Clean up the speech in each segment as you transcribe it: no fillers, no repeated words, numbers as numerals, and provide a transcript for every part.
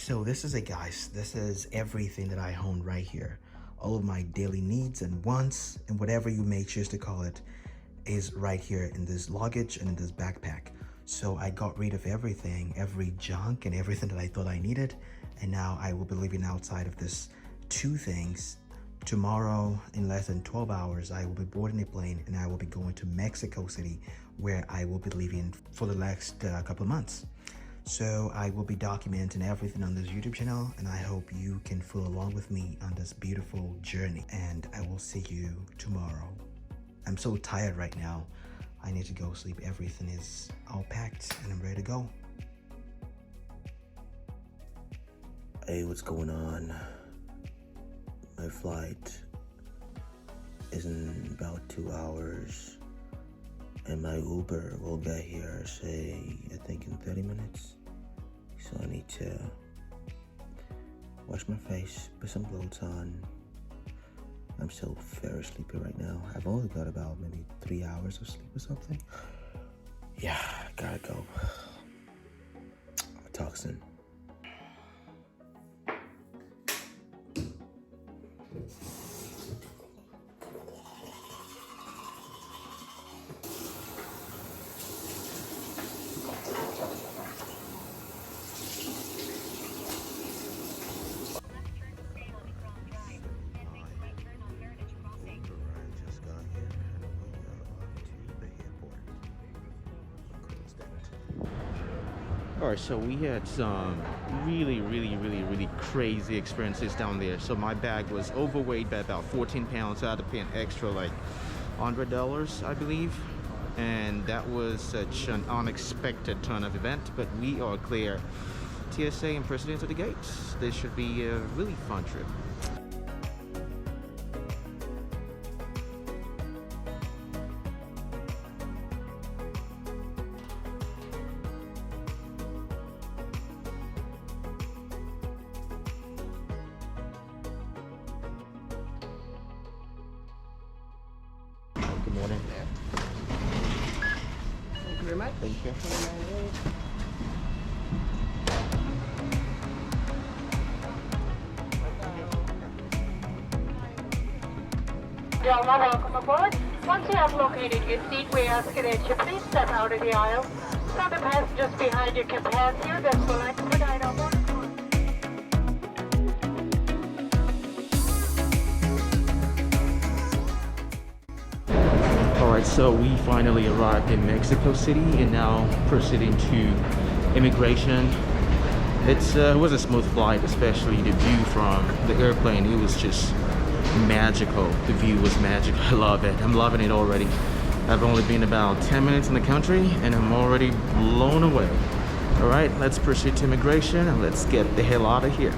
So this is it, guys. This is everything that I own right here. All of my daily needs and wants and whatever you may choose to call it is right here in this luggage and in this backpack. So I got rid of everything, every junk and everything that I thought I needed. And now I will be living outside of this two things. Tomorrow, in less than 12 hours, I will be boarding a plane and I will be going to Mexico City, where I will be living for the next couple of months. So I will be documenting everything on this YouTube channel, and I hope you can follow along with me on this beautiful journey. And I will see you tomorrow. I'm so tired right now. I need to go sleep. Everything is all packed and I'm ready to go. Hey, what's going on? My flight is in about 2 hours, and my Uber will get here, say, I think in 30 minutes. So I need to wash my face, put some clothes on. I'm still very sleepy right now. I've only got about maybe 3 hours of sleep or something. Yeah, gotta go. I'll talk soon. Alright, so we had some really crazy experiences down there. So my bag was overweight by about 14 pounds. I had to pay an extra like $100, I believe. And that was such an unexpected turn of event, but we are clear. TSA and proceeding to the gates. This should be a really fun trip. Good morning. Thank you very much. Thank you. Gentlemen, welcome aboard. Once you have located your seat, we ask that you please step out of the aisle so the passengers behind you can pass you. This will expedite our boarding. Alright, so we finally arrived in Mexico City and now proceeding to immigration. It was a smooth flight, especially the view from the airplane. It was just magical. The view was magical. I love it. I'm loving it already. I've only been about 10 minutes in the country and I'm already blown away. Alright, let's proceed to immigration and let's get the hell out of here.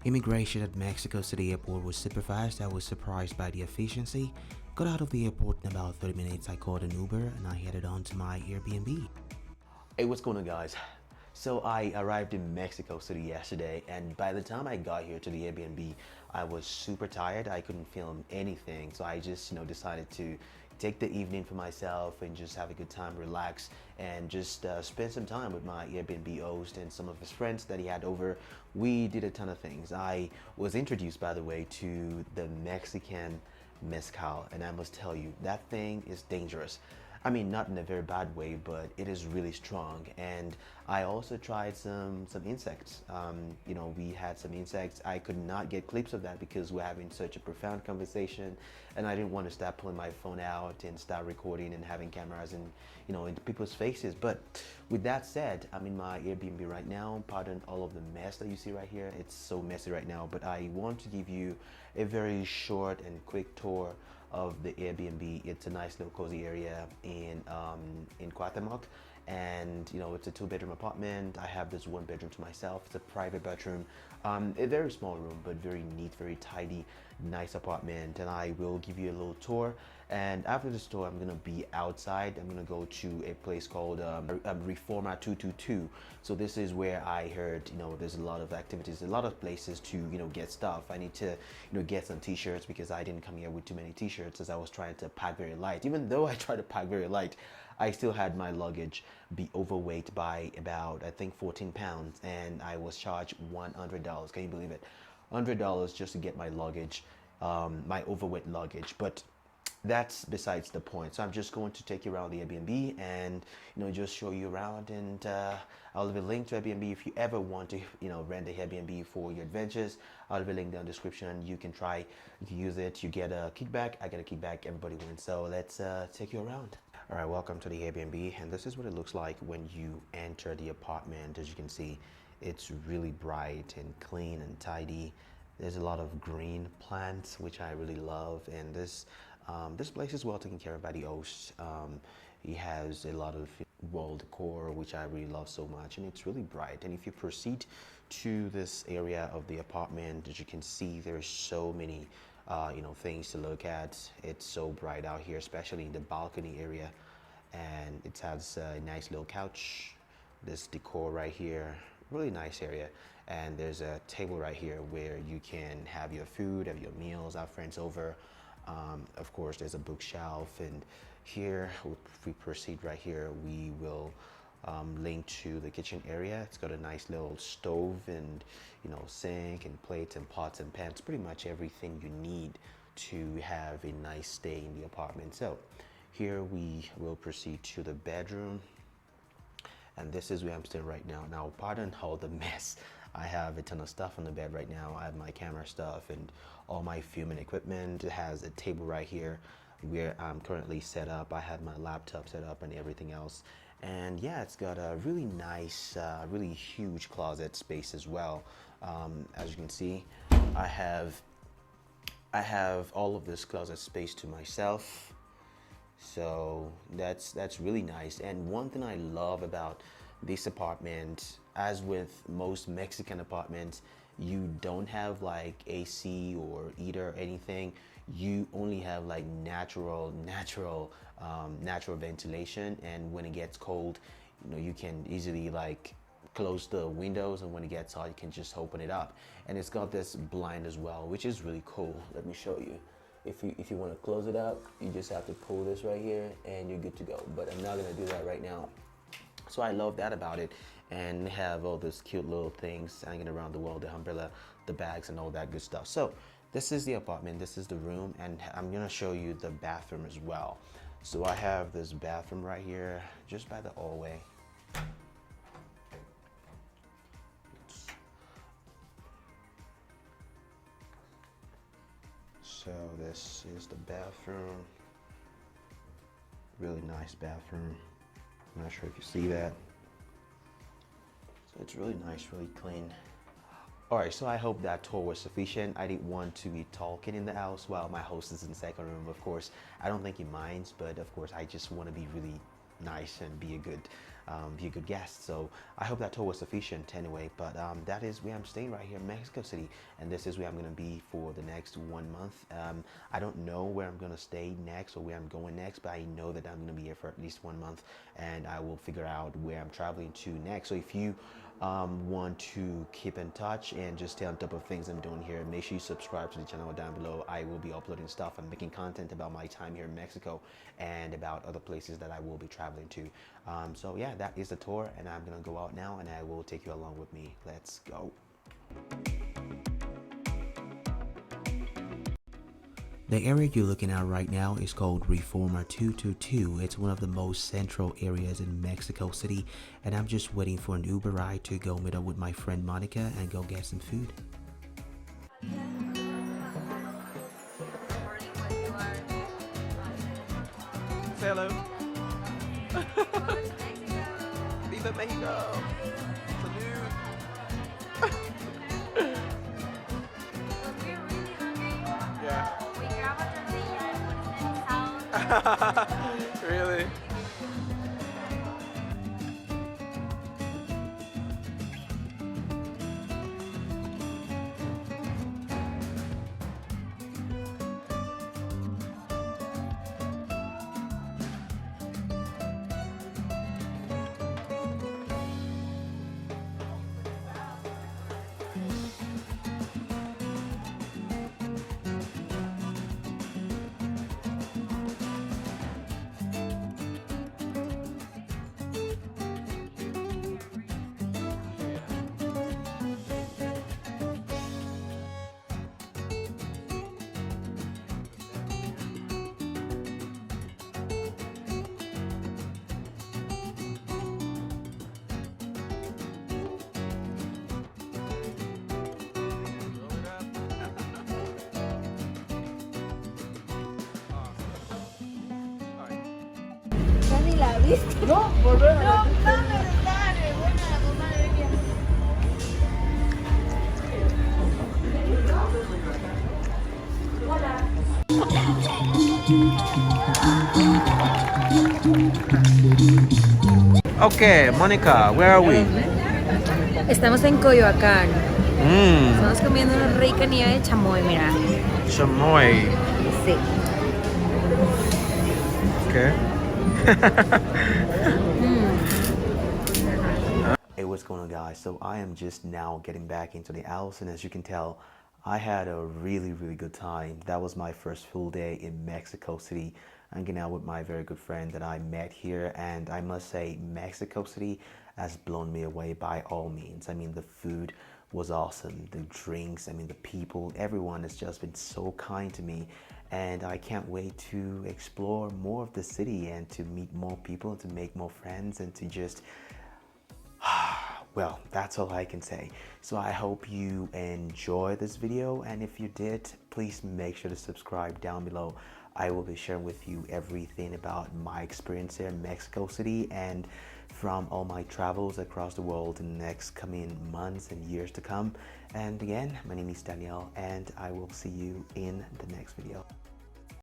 Immigration at Mexico City Airport was super fast. I was surprised by the efficiency. Got out of the airport in about 30 minutes. I called an Uber and I headed on to my Airbnb. Hey, what's going on, guys? So I arrived in Mexico City yesterday, and by the time I got here to the Airbnb, I was super tired. I couldn't film anything, so I just decided to take the evening for myself and just have a good time, relax, and just spend some time with my Airbnb host and some of his friends that he had over. We did a ton of things. I was introduced, by the way, to the Mexican mezcal, and I must tell you, that thing is dangerous. I mean, not in a very bad way, but it is really strong. And I also tried some insects. We had some insects. I could not get clips of that because we're having such a profound conversation, and I didn't want to start pulling my phone out and start recording and having cameras in people's faces. But with that said, I'm in my Airbnb right now. Pardon all of the mess that you see right here. It's so messy right now, but I want to give you a very short and quick tour of the Airbnb. It's a nice little cozy area in Cuauhtemoc, and it's a 2-bedroom apartment. I have this 1 bedroom to myself. It's a private bedroom, a very small room, but very neat, very tidy, nice apartment. And I will give you a little tour, and after this tour I'm gonna be outside. I'm gonna go to a place called Reforma 222. So this is where I heard there's a lot of activities, a lot of places to get stuff. I need to get some t-shirts, because I didn't come here with too many t-shirts, as I was trying to pack very light. Even though I tried to pack very light, I still had my luggage be overweight by about, I think, 14 pounds, and I was charged $100. Can you believe it? $100 just to get my luggage, my overweight luggage. But that's besides the point. So I'm just going to take you around the Airbnb and just show you around, and I'll leave a link to Airbnb if you ever want to rent a Airbnb for your adventures. I'll leave a link down in the description. You can try, you can use it, you get a kickback, I get a kickback, everybody wins. So let's take you around. All right, welcome to the Airbnb, and this is what it looks like when you enter the apartment. As you can see, it's really bright and clean and tidy. There's a lot of green plants, which I really love, and this place is well taken care of by the host. He has a lot of wall decor, which I really love so much, and it's really bright. And if you proceed to this area of the apartment, as you can see, there's so many things to look at. It's so bright out here, especially in the balcony area, and it has a nice little couch, this decor right here, really nice area. And there's a table right here where you can have your food, have your meals, have friends over. Of course, there's a bookshelf, and here, if we proceed right here, we will link to the kitchen area. It's got a nice little stove and sink and plates and pots and pans, pretty much everything you need to have a nice stay in the apartment. So here we will proceed to the bedroom, and this is where I'm staying right now. Now, pardon all the mess. I have a ton of stuff on the bed right now. I have my camera stuff and all my filming equipment. It has a table right here where I'm currently set up. I have my laptop set up and everything else. And yeah, it's got a really nice, really huge closet space as well. As you can see, I have all of this closet space to myself. So that's really nice. And one thing I love about this apartment, as with most Mexican apartments, you don't have like AC or heater or anything. You only have like natural ventilation, and when it gets cold, you can easily like close the windows, and when it gets hot, you can just open it up. And it's got this blind as well, which is really cool. Let me show you. If you want to close it up, you just have to pull this right here, and you're good to go. But I'm not gonna do that right now. So I love that about it, and have all those cute little things hanging around the wall, the umbrella, the bags, and all that good stuff. So this is the apartment, this is the room, and I'm gonna show you the bathroom as well. So I have this bathroom right here, just by the hallway. So this is the bathroom, really nice bathroom. I'm not sure if you see that. So it's really nice, really clean. All right, so I hope that tour was sufficient. I didn't want to be talking in the house while my host is in the second room. Of course, I don't think he minds, but of course, I just want to be really nice and be a good guest. So I hope that tour was sufficient anyway. But that is where I'm staying right here in Mexico City, and this is where I'm going to be for the next 1 month. I don't know where I'm going to stay next or where I'm going next, but I know that I'm going to be here for at least 1 month, and I will figure out where I'm traveling to next. So if you want to keep in touch and just stay on top of things I'm doing here, make sure you subscribe to the channel down below. I will be uploading stuff and making content about my time here in Mexico and about other places that I will be traveling to. So yeah, that is the tour, and I'm gonna go out now, and I will take you along with me. Let's go. The area you're looking at right now is called Reforma 222. It's one of the most central areas in Mexico City, and I'm just waiting for an Uber ride to go meet up with my friend Monica and go get some food. Say hello. Viva Mexico. Salud. Yeah. Really? la viste. No, volver a no, mames, dale, buena, madre mía. Okay, Monica, where are we? Estamos en Coyoacán. Mmm, Estamos comiendo una rica nieve de chamoy, mira. chamoy. Sí. Okay. Hey, what's going on, guys? So I am just now getting back into the house, and as you can tell, I had a really good time. That was my first full day in Mexico City, hanging out with my very good friend that I met here, and I must say Mexico City has blown me away by all means. I mean, the food was awesome, the drinks, I mean, the people, everyone has just been so kind to me, and I can't wait to explore more of the city and to meet more people and to make more friends and to just well, that's all I can say. So I hope you enjoy this video, and if you did, please make sure to subscribe down below. I will be sharing with you everything about my experience here in Mexico City and from all my travels across the world in the next coming months and years to come. And again, my name is Daniel, and I will see you in the next video.